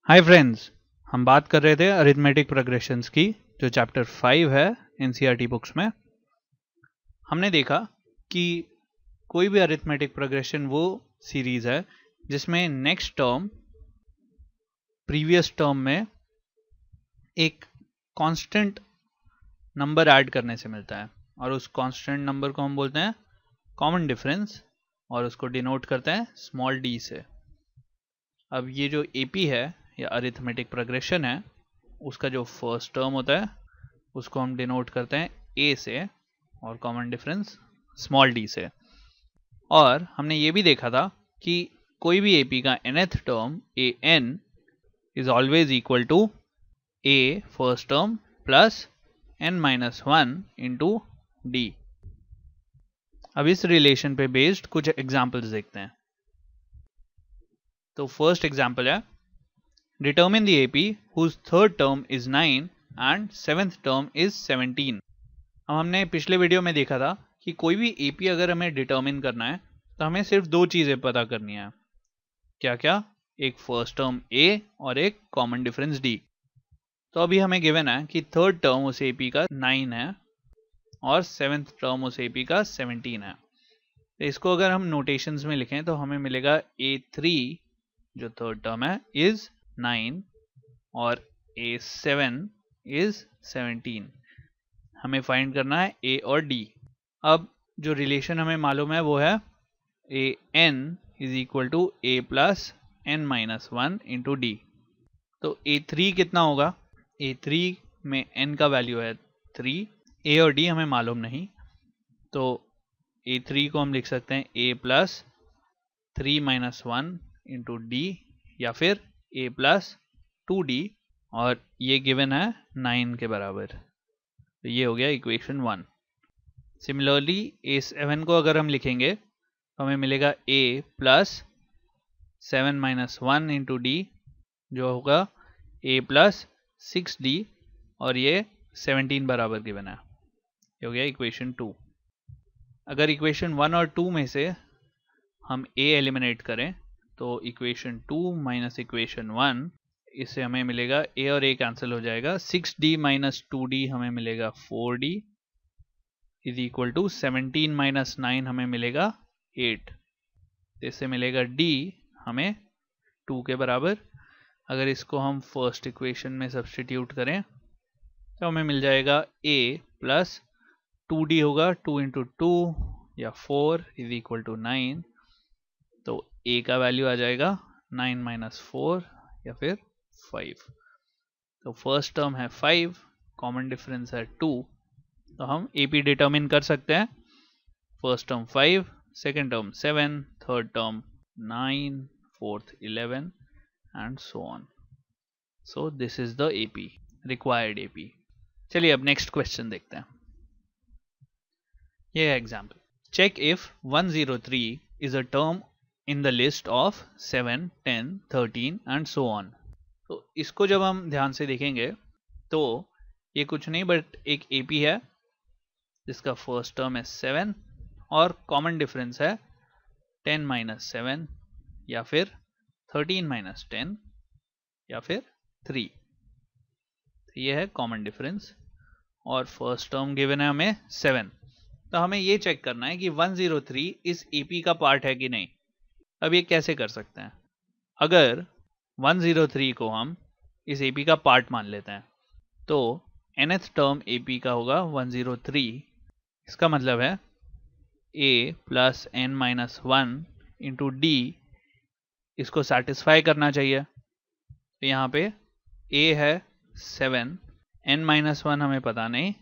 Hi friends, हम बात कर रहे थे अरिथमेटिक प्रोग्रेशंस की जो चैप्टर 5 है एनसीईआरटी बुक्स में। हमने देखा कि कोई भी अरिथमेटिक प्रोग्रेशन वो सीरीज है जिसमें नेक्स्ट टर्म प्रीवियस टर्म में एक कांस्टेंट नंबर ऐड करने से मिलता है और उस कांस्टेंट नंबर को हम बोलते हैं कॉमन डिफरेंस और उसको डिनोट करते हैं स्मॉल डी से। अब ये जो एपी है या अरिथमेटिक प्रोग्रेशन है उसका जो फर्स्ट टर्म होता है उसको हम डिनोट करते हैं ए से और कॉमन डिफरेंस स्मॉल डी से। और हमने ये भी देखा था कि कोई भी एपी का nth term a n is always equal to a first term plus n minus one into d. अब इस रिलेशन पे बेस्ड कुछ एग्जाम्पल्स देखते हैं। तो फर्स्ट एग्जाम्पल है determine the AP whose third term is 9 and seventh term is 17। अब हमने पिछले वीडियो में देखा था कि कोई भी AP अगर हमें डिटर्मिन करना है तो हमें सिर्फ दो चीज़ें पता करनी है। क्या क्या? एक फर्स्ट टर्म A और एक कॉमन डिफरेंस D। तो अभी हमें गिवन है कि थर्ड टर्म उस AP का 9 है और सेवेंथ टर्म उस AP का 17 है। तो इसको अगर हम नोटेशंस में लिखें तो हमें मिलेगा A3 जो थर्ड टर्म है इज 9 और A7 इज 17। हमें फाइंड करना है A और D। अब जो रिलेशन हमें मालूम है वो है AN is equal to A plus n minus one into d. तो A3 कितना होगा? A3 में n का वैल्यू है 3, A और D हमें मालूम नहीं, तो A3 को हम लिख सकते हैं A plus 3 minus one into D या फिर a प्लस 2d और ये गिवन है 9 के बराबर। तो ये हो गया इक्वेशन 1। सिमिलरली a7 को अगर हम लिखेंगे तो हमें मिलेगा a plus 7 minus one into D जो होगा a प्लस 6d और ये 17 बराबर गिवन है। ये हो गया इक्वेशन 2। अगर इक्वेशन 1 और 2 में से हम a एलिमिनेट करें तो इक्वेशन 2 माइनस इक्वेशन 1 इससे हमें मिलेगा a और a कैंसिल हो जाएगा। 6d माइनस 2d हमें मिलेगा 4d is equal to 17 minus 9 हमें मिलेगा 8। इससे मिलेगा d हमें 2 के बराबर। अगर इसको हम फर्स्ट इक्वेशन में सब्सटीट्यूट करें तो हमें मिल जाएगा a प्लस 2d होगा 2 इंटू 2 या 4 इज इक्वल टू 9। तो a का वैल्यू आ जाएगा 9 माइनस 4 या फिर 5। तो फर्स्ट टर्म है 5, कॉमन डिफरेंस है 2, तो हम AP डिटर्मिन कर सकते हैं। First term 5, second term 7, third term 9, fourth 11 and so on. So this is the AP, required AP। चलिए अब नेक्स्ट क्वेश्चन देखते हैं। ये है example. Check if 103 is a term in the list of 7, 10, 13 and so on। तो इसको जब हम ध्यान से देखेंगे तो ये कुछ नहीं बट एक AP है जिसका फर्स्ट टर्म है 7 और कॉमन डिफरेंस है 10 माइनस 7 या फिर 13 माइनस 10 या फिर 3। तो ये है कॉमन डिफरेंस और फर्स्ट टर्म गिवन है हमें 7। तो हमें ये चेक करना है कि 103 इस AP का पार्ट है कि नहीं। अब ये कैसे कर सकते हैं? अगर 103 को हम इस AP का पार्ट मान लेते हैं तो nth टर्म AP का होगा 103। इसका मतलब है a plus n minus one into D इसको सेटिस्फाई करना चाहिए। तो यहाँ पे a है 7, n माइनस वन हमें पता नहीं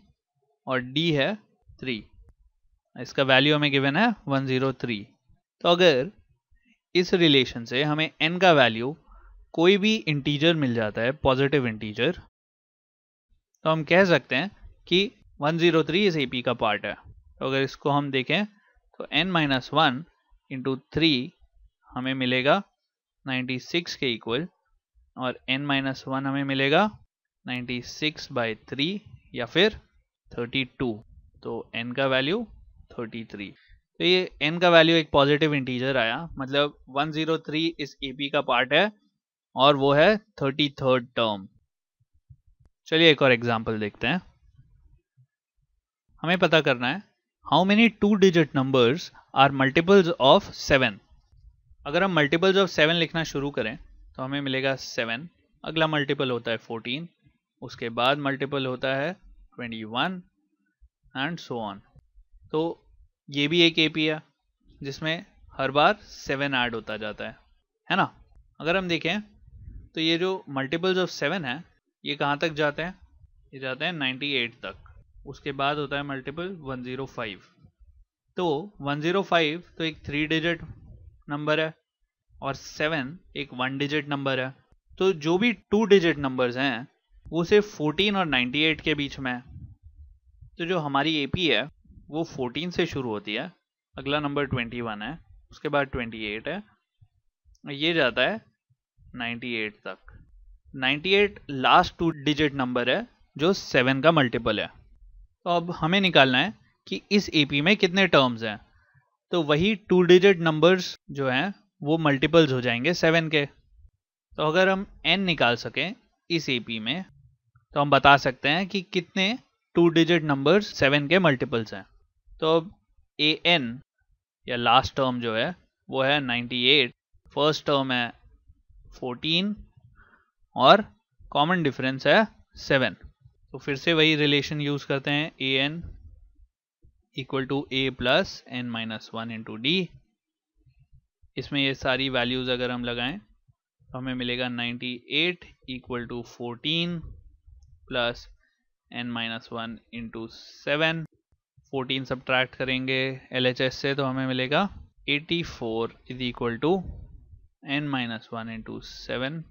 और d है 3। इसका वैल्यू हमें गिवन है 103। तो अगर इस रिलेशन से हमें n का वैल्यू कोई भी इंटीजर मिल जाता है, पॉजिटिव इंटीजर, तो हम कह सकते हैं कि 103 इस AP का पार्ट है। तो अगर इसको हम देखें तो n माइनस वन इंटू 3 हमें मिलेगा 96 के इक्वल और n माइनस वन हमें मिलेगा 96 बाई 3 या फिर 32। तो n का वैल्यू 33। तो ये n का वैल्यू एक पॉजिटिव इंटीजर आया, मतलब 103 इस AP का पार्ट है और वो है 33rd टर्म। चलिए एक और एग्जांपल देखते हैं। हमें पता करना है how many 2 digit numbers are multiples of 7। अगर हम मल्टीपल्स ऑफ 7 लिखना शुरू करें तो हमें मिलेगा 7, अगला मल्टीपल होता है 14, उसके बाद मल्टीपल होता है 21 एंड सो ऑन। तो ये भी एक एपी है जिसमें हर बार 7 ऐड होता जाता है ना। अगर हम देखें तो ये जो मल्टीपल्स ऑफ 7 है ये कहाँ तक जाते हैं, ये जाते हैं 98 तक। उसके बाद होता है मल्टीपल 105। तो 105 तो एक 3 डिजिट नंबर है और 7 एक 1 डिजिट नंबर है। तो जो भी 2 डिजिट नंबर्स हैं वो सिर्फ 14 और 98 के बीच में है। तो जो हमारी एपी है वो 14 से शुरू होती है, अगला नंबर 21 है, उसके बाद 28 है, ये जाता है 98 तक। 98 लास्ट 2 डिजिट नंबर है जो 7 का मल्टीपल है। तो अब हमें निकालना है कि इस एपी में कितने टर्म्स हैं। तो वही 2 डिजिट नंबर्स जो हैं वो मल्टीपल्स हो जाएंगे 7 के। तो अगर हम n निकाल सकें इस एपी में तो हम बता सकते हैं कि कितने 2 डिजिट नंबर्स 7 के मल्टीपल्स हैं। तो अब an या लास्ट टर्म जो है वो है 98, फर्स्ट टर्म है 14 और कॉमन डिफरेंस है 7। तो फिर से वही रिलेशन यूज करते हैं, an equal to a plus n minus 1 into d. इसमें ये सारी वैल्यूज अगर हम लगाएं तो हमें मिलेगा 98 equal to 14 plus n minus 1 into 7। 14 subtract करेंगे LHS से तो हमें मिलेगा 84 is equal to n minus 1 into 7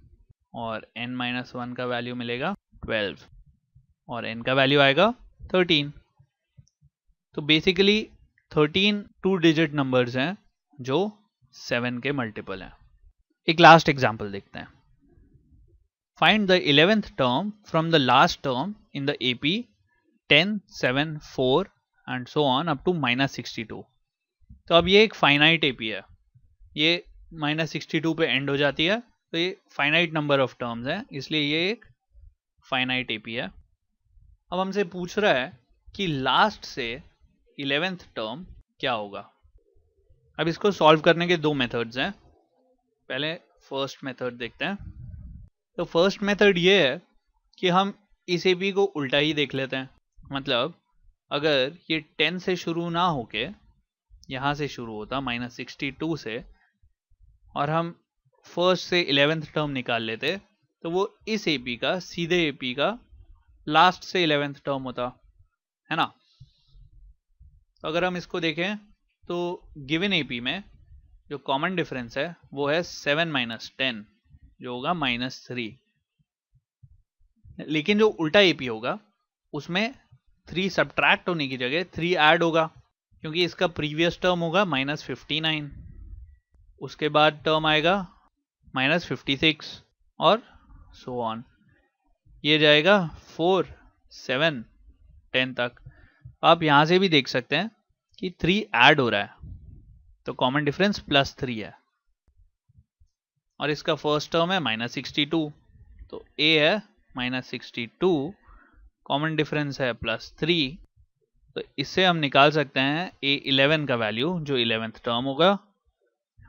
और n माइनस 1 का वैल्यू मिलेगा 12 और n का वैल्यू आएगा 13। तो बेसिकली 13 2 डिजिट नंबर्स हैं जो 7 के मल्टीपल हैं। एक लास्ट एग्जांपल देखते हैं। Find the 11th term from the last term in the AP 10, 7, 4 and so on up to -62। तो अब ये एक फाइनाइट एपी है, ये -62 पे एंड हो जाती है, तो ये फाइनाइट नंबर ऑफ टर्म्स है, इसलिए ये एक फाइनाइट एपी है। अब हमसे पूछ रहा है कि लास्ट से 11th टर्म क्या होगा। अब इसको सॉल्व करने के 2 मेथड्स हैं। पहले फर्स्ट मेथड देखते हैं। तो फर्स्ट मेथड ये है कि हम इस एपी को उल्टा ही देख लेते हैं। मतलब अगर ये 10 से शुरू ना होके यहाँ से शुरू होता -62 से और हम फर्स्ट से 11th टर्म निकाल लेते तो वो इस एपी का सीधे एपी का लास्ट से 11th टर्म होता है ना। तो अगर हम इसको देखें तो गिवन एपी में जो कॉमन डिफरेंस है वो है 7 माइनस 10 जो होगा -3। लेकिन जो उल्टा एपी होगा उसमें 3 सब्ट्रैक्ट होने की जगह 3 ऐड होगा, क्योंकि इसका प्रीवियस टर्म होगा -59, उसके बाद टर्म आएगा -56 और सो ऑन। ये जाएगा 4, 7, 10 तक। आप यहां से भी देख सकते हैं कि 3 ऐड हो रहा है, तो कॉमन डिफरेंस +3 है और इसका फर्स्ट टर्म है -62, तो a है -62, कॉमन डिफरेंस है +3, तो इससे हम निकाल सकते हैं a11 का वैल्यू जो 11th टर्म होगा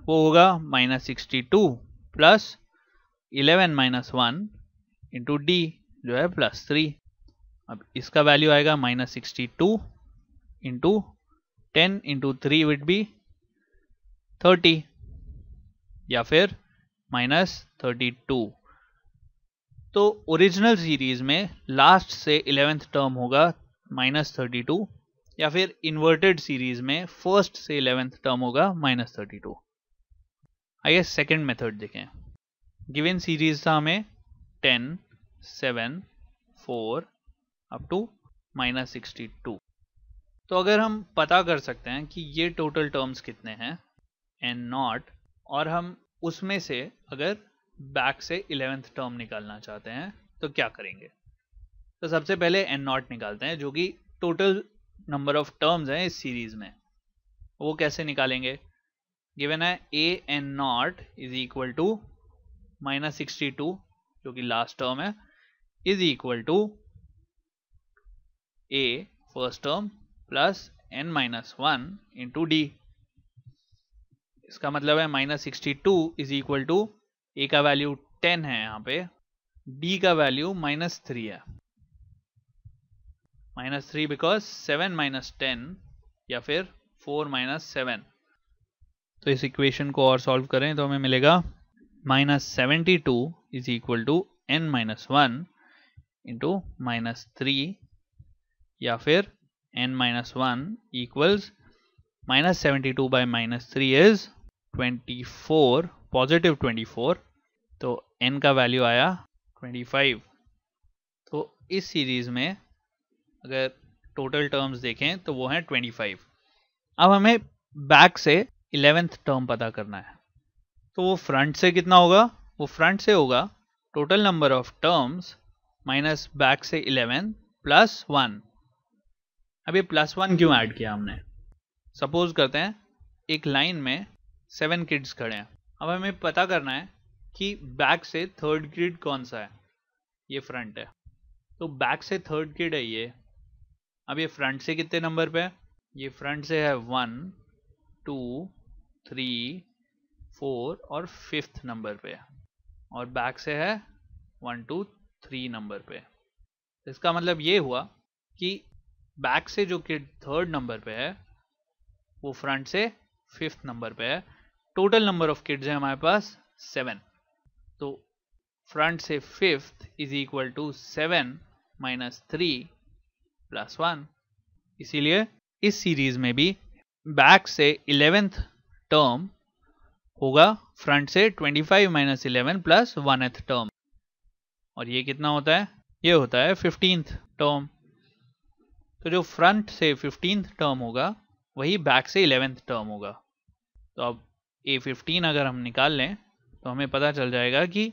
वो होगा -62 प्लस 11 माइनस 1 इंटू डी जो है +3। अब इसका वैल्यू आएगा -62 इंटू 10 इंटू 3 विड बी 30 या फिर -32। तो ओरिजिनल सीरीज में लास्ट से 11th टर्म होगा -32 या फिर इन्वर्टेड सीरीज में फर्स्ट से 11th टर्म होगा -32। आइए सेकंड मेथड देखें। गिवन सीरीज था हमें 10, 7, 4 अप टू -62। तो अगर हम पता कर सकते हैं कि ये टोटल टर्म्स कितने हैं n0 और हम उसमें से अगर बैक से 11th टर्म निकालना चाहते हैं तो क्या करेंगे। तो सबसे पहले n0 निकालते हैं जो कि टोटल नंबर ऑफ टर्म्स हैं इस सीरीज में। वो कैसे निकालेंगे, गिवन है a n0 is equal to minus 62 जो कि लास्ट टर्म है is equal to a first term plus n minus 1 into d. इसका मतलब है minus 62 is equal to a का वैल्यू 10 है, यहाँ पे डी का वैल्यू माइनस 3 है। माइनस 3 बिकॉज 7 माइनस 10 या फिर 4 माइनस 7। तो इस इक्वेशन को और सॉल्व करें तो हमें मिलेगा minus 72 is equal to n minus 1 into minus 3 या फिर n minus 1 equals minus 72 by minus 3 is 24, positive 24। तो n का वैल्यू आया 25। तो इस सीरीज में अगर टोटल टर्म्स देखें तो वो हैं 25। अब हमें बैक से 11th टर्म पता करना है। तो वो फ्रंट से कितना होगा? वो फ्रंट से होगा total number of terms minus back से 11 प्लस 1। अब ये प्लस 1 क्यों ऐड किया हमने? सपोज करते हैं एक लाइन में 7 किड्स खड़े हैं। अब हमें पता करना है कि बैक से थर्ड किड कौन सा है। ये फ्रंट है, तो बैक से थर्ड किड है ये। अब ये फ्रंट से कितने नंबर पे है? ये फ्रंट से है 1 2 3 4 और 5th नंबर पे है, और बैक से है 1 2 3 नंबर पे। इसका मतलब ये हुआ कि बैक से जो किड थर्ड नंबर पे है वो फ्रंट से 5th नंबर पे है। टोटल नंबर ऑफ किड्स है हमारे पास 7। तो फ्रंट से 5th is equal to 7 minus 3 plus 1। इसीलिए इस सीरीज में भी बैक से 11th टर्म होगा फ्रंट से 25 माइनस 11 प्लस 1th टर्म, और ये कितना होता है? ये होता है 15th टर्म। तो जो फ्रंट से 15th टर्म होगा वही बैक से 11th टर्म होगा। तो अब A15 अगर हम निकाल लें तो हमें पता चल जाएगा कि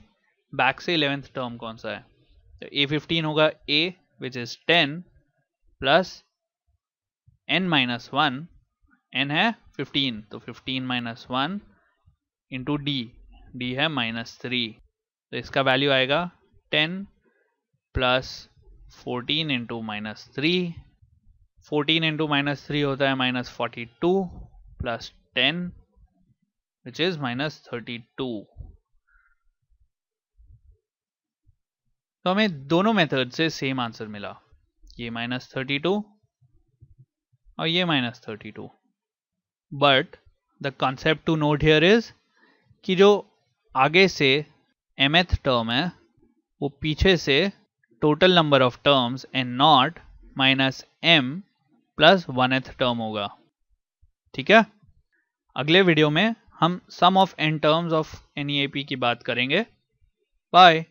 बैक से 11th टर्म कौन सा है। तो A15 होगा A which is 10 plus n minus 1, n है 15, तो 15 माइनस 1 इंटू डी है माइनस 3। तो इसका वैल्यू आएगा 10 plus 14 into minus 3। 14 into minus 3 होता है minus 42 plus 10 which is minus 32। तो हमें दोनों मेथड से सेम आंसर मिला, ये माइनस 32 और ये minus 32। But the concept to note here is कि जो आगे से mth टर्म है वो पीछे से total number of terms and not minus m plus 1th term होगा। ठीक है, अगले वीडियो में हम sum of n terms of any AP की बात करेंगे। बाय।